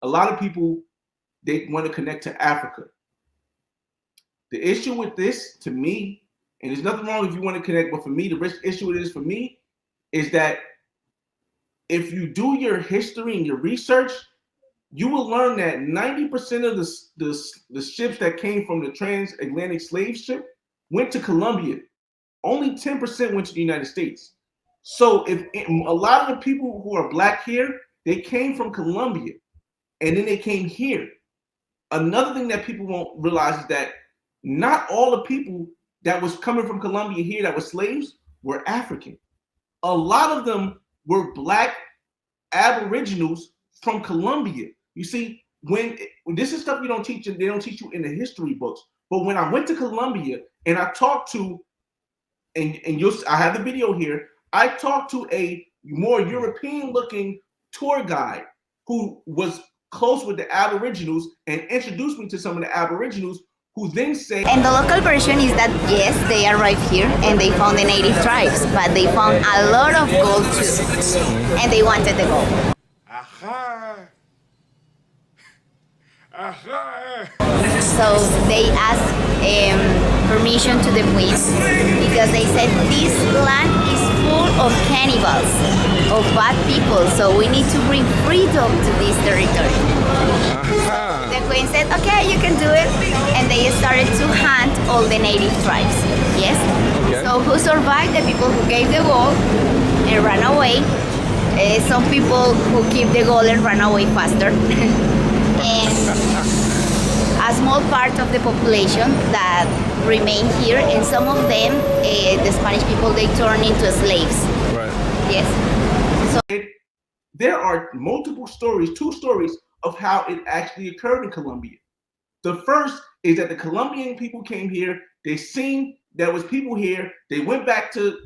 a lot of people, they want to connect to Africa. The issue with this, to me, and there's nothing wrong if you want to connect, but for me, the issue it is for me is that if you do your history and your research, you will learn that 90% of the ships that came from the transatlantic slave ship went to Colombia. Only 10% went to the United States. So if a lot of the people who are black here, they came from Colombia, and then they came here. Another thing that people won't realize is that not all the people that was coming from Colombia here that were slaves were African. A lot of them were black aboriginals from Colombia. You see, when this is stuff you don't teach, they don't teach you in the history books. But when I went to Colombia and I talked to, I have the video here. I talked to a more European-looking tour guide who was close with the Aboriginals and introduced me to some of the Aboriginals, who then say, and the local version is that yes, they arrived here and they found the native tribes, but they found a lot of gold too, and they wanted the gold. Aha. Aha. So they asked permission to the queen because they said this land is full of cannibals, of bad people, so we need to bring freedom to this territory. The queen said, okay, you can do it, and they started to hunt all the native tribes. Yes. Okay. So who survived? The people who gave the gold and ran away. Some people who keep the gold and run away faster. And a small part of the population that remain here, and some of them, the Spanish people, they turn into slaves. Right. Yes. So there are multiple stories, two stories of how it actually occurred in Colombia. The first is that the Colombian people came here, they seen there was people here, they went back the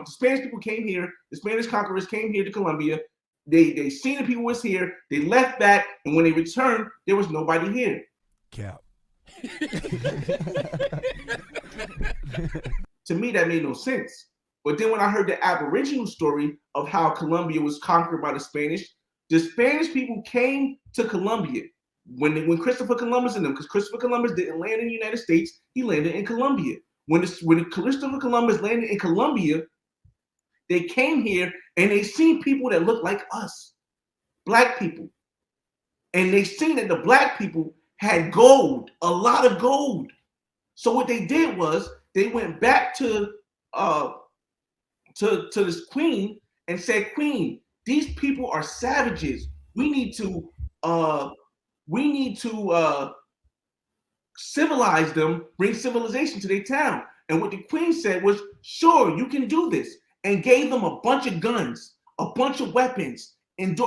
Spanish people came here, the Spanish conquerors came here to Colombia, they seen the people was here, they left back, and when they returned, there was nobody here. Cap. To me, that made no sense. But then when I heard the Aboriginal story of how Colombia was conquered by the Spanish people came to Colombia when Christopher Columbus and them, because Christopher Columbus didn't land in the United States, he landed in Colombia. When Christopher Columbus landed in Colombia, they came here and they seen people that looked like us, black people. And they seen that the black people had gold, a lot of gold. So what they did was they went back to this queen and said, Queen, these people are savages. We need to civilize them, bring civilization to their town. And what the queen said was, sure, you can do this, and gave them a bunch of guns, a bunch of weapons, and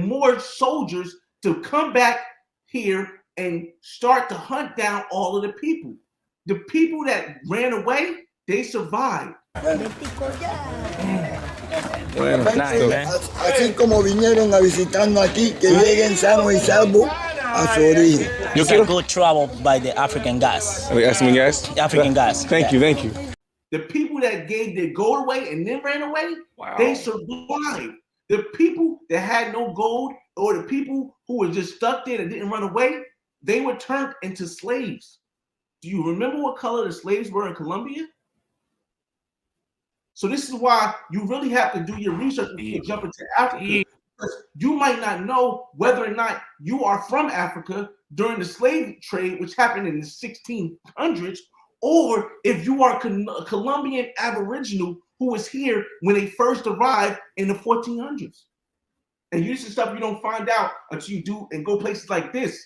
more soldiers to come back here and start to hunt down all of the people. The people that ran away, they survived. Bueno, así como vinieron a visitarnos aquí, que lleguen sanos y salvos a su origen. It's a good travel by the African gas. African gas? African gas. Thank you. The people that gave their gold away and then ran away, wow, they survived. The people that had no gold, or the people who were just stuck there that didn't run away, they were turned into slaves. Do you remember what color the slaves were in Colombia? So this is why you really have to do your research before you jump into Africa. Because you might not know whether or not you are from Africa during the slave trade, which happened in the 1600s, or if you are a Colombian Aboriginal who was here when they first arrived in the 1400s. And usually stuff you don't find out until you do and go places like this,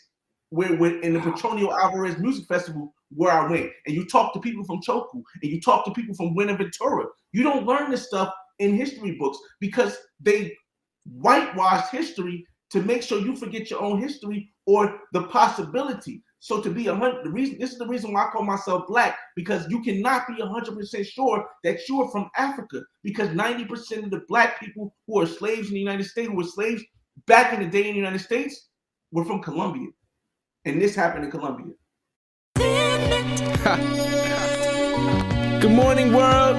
where in the Petronio Alvarez Music Festival, where I went, and you talk to people from Choco, and you talk to people from Buenaventura. You don't learn this stuff in history books because they whitewash history to make sure you forget your own history or the possibility. So to be this is the reason why I call myself black, because you cannot be 100% sure that you're from Africa, because 90% of the black people who are slaves in the United States, who were slaves back in the day in the United States, were from Colombia. And this happened in Colombia. Good morning, world.